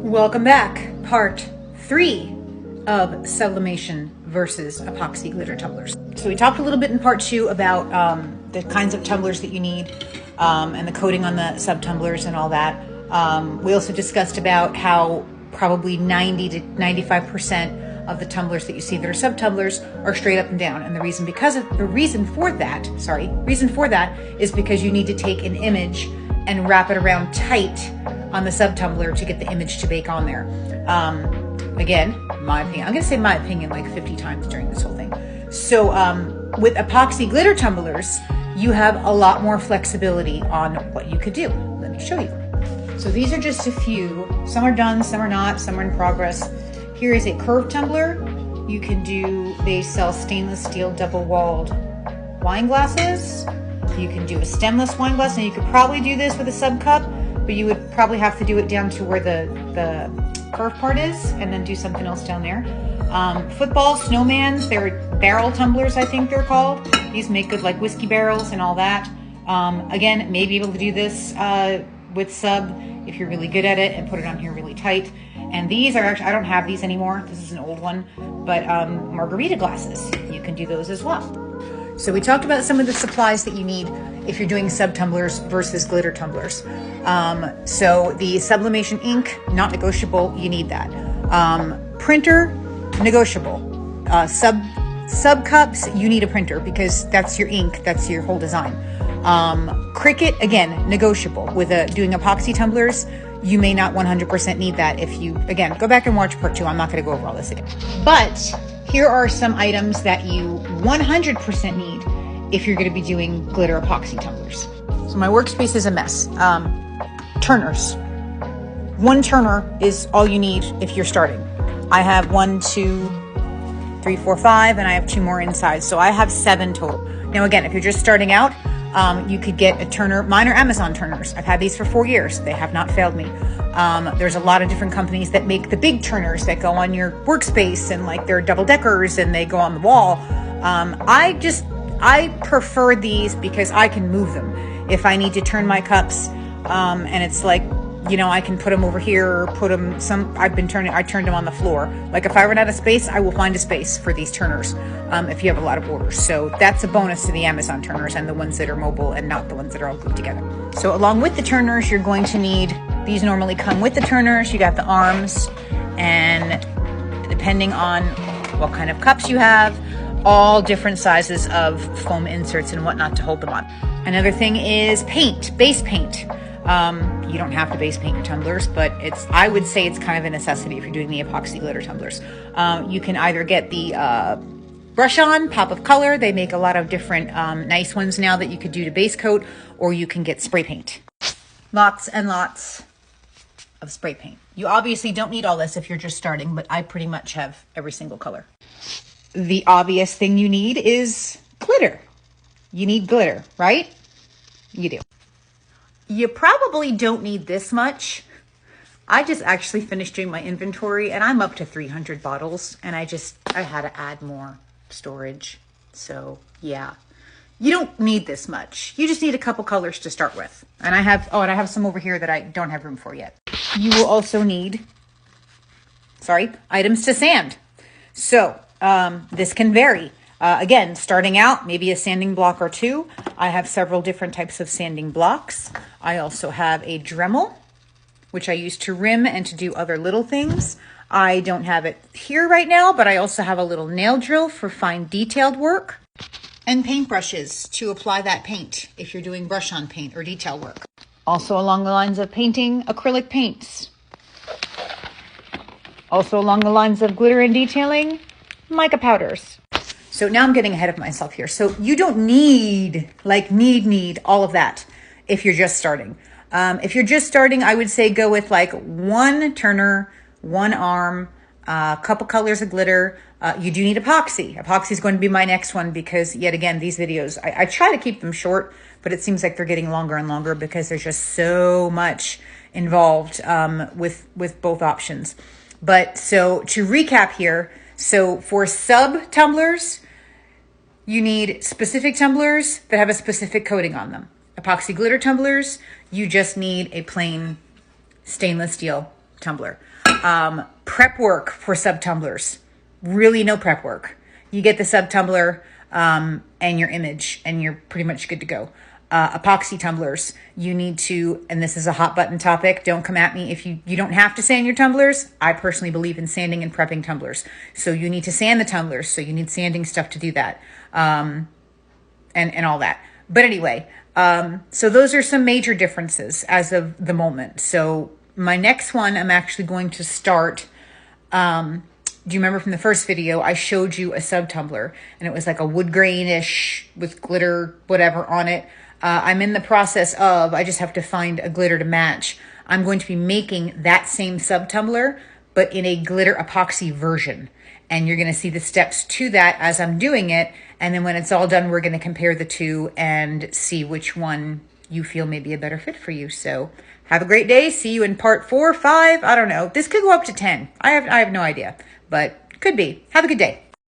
Welcome back. Part 3 of sublimation versus epoxy glitter tumblers. So we talked a little bit in part 2 about the kinds of tumblers that you need and the coating on the sub tumblers and all that. We also discussed about how probably 90 to 95% of the tumblers that you see that are sub tumblers are straight up and down. And the reason for that is because you need to take an image and wrap it around tight on the sub tumbler to get the image to bake on there. Again, my opinion. I'm gonna say my opinion like 50 times during this whole thing. So with epoxy glitter tumblers, you have a lot more flexibility on what you could do. Let me show you. So these are just a few. Some are done, some are not, some are in progress. Here is a curved tumbler. You can do, they sell stainless steel double-walled wine glasses. You can do a stemless wine glass, and you could probably do this with a sub cup, but you would probably have to do it down to where the curved part is and then do something else down there. Football snowmans, they're barrel tumblers, I think they're called. These make good like whiskey barrels and all that. Again, may be able to do this with sub if you're really good at it and put it on here really tight. And these are actually, I don't have these anymore. This is an old one, but margarita glasses, you can do those as well. So we talked about some of the supplies that you need if you're doing sub tumblers versus glitter tumblers. So the sublimation ink, not negotiable, you need that. Printer, negotiable. Sub cups, you need a printer because that's your ink, that's your whole design. Cricut, again, negotiable. With doing epoxy tumblers, you may not 100% need that if you, again, go back and watch part 2. I'm not gonna go over all this again. But here are some items that you 100% need if you're gonna be doing glitter epoxy tumblers. So my workspace is a mess. Turners. One turner is all you need if you're starting. I have 1, 2, 3, 4, 5, and I have 2 more inside. So I have 7 total. Now again, if you're just starting out, you could get a turner. Mine are Amazon turners. I've had these for 4 years. They have not failed me. There's a lot of different companies that make the big turners that go on your workspace, and like they're double deckers and they go on the wall. I prefer these because I can move them. If I need to turn my cups, and it's like, you know, I can put them over here or put them I turned them on the floor. Like if I run out of space, I will find a space for these turners if you have a lot of orders. So that's a bonus to the Amazon turners and the ones that are mobile and not the ones that are all glued together. So along with the turners, you're going to need, these normally come with the turners. You got the arms, and depending on what kind of cups you have, all different sizes of foam inserts and whatnot to hold them on. Another thing is paint, base paint. You don't have to base paint your tumblers, but I would say it's kind of a necessity if you're doing the epoxy glitter tumblers. You can either get the brush on, pop of color. They make a lot of different nice ones now that you could do to base coat, or you can get spray paint. Lots and lots of spray paint. You obviously don't need all this if you're just starting, but I pretty much have every single color. The obvious thing you need is glitter. You need glitter, right? You do. You probably don't need this much. I just actually finished doing my inventory and I'm up to 300 bottles, and I had to add more storage. So yeah, you don't need this much. You just need a couple colors to start with. And I have some over here that I don't have room for yet. You will also need, items to sand. So this can vary. Again, starting out, maybe a sanding block or 2. I have several different types of sanding blocks. I also have a Dremel, which I use to rim and to do other little things. I don't have it here right now, but I also have a little nail drill for fine detailed work, and paintbrushes to apply that paint if you're doing brush on paint or detail work. Also along the lines of painting, acrylic paints. Also along the lines of glitter and detailing, mica powders. So now I'm getting ahead of myself here. So you don't need all of that if you're just starting. If you're just starting, I would say go with like 1 turner, 1 arm, a couple colors of glitter. You do need epoxy. Epoxy is going to be my next one because, yet again, these videos, I try to keep them short, but it seems like they're getting longer and longer because there's just so much involved with both options. But so to recap here, so for sub tumblers, you need specific tumblers that have a specific coating on them. Epoxy glitter tumblers, you just need a plain stainless steel tumbler. Prep work for sub tumblers. Really no prep work. You get the sub tumbler and your image, and you're pretty much good to go. Epoxy tumblers, you need to, and this is a hot button topic, don't come at me if you don't have to sand your tumblers. I personally believe in sanding and prepping tumblers. So you need to sand the tumblers, so you need sanding stuff to do that, and all that. But anyway, so those are some major differences as of the moment. So my next one, I'm actually going to start, do you remember from the first video, I showed you a sub tumbler, and it was like a wood grain-ish with glitter, whatever on it. I'm in the process of, I just have to find a glitter to match. I'm going to be making that same sub tumbler, but in a glitter epoxy version. And you're going to see the steps to that as I'm doing it. And then when it's all done, we're going to compare the two and see which one you feel may be a better fit for you. So have a great day. See you in part 4, 5. I don't know. This could go up to 10. I have no idea, but could be. Have a good day.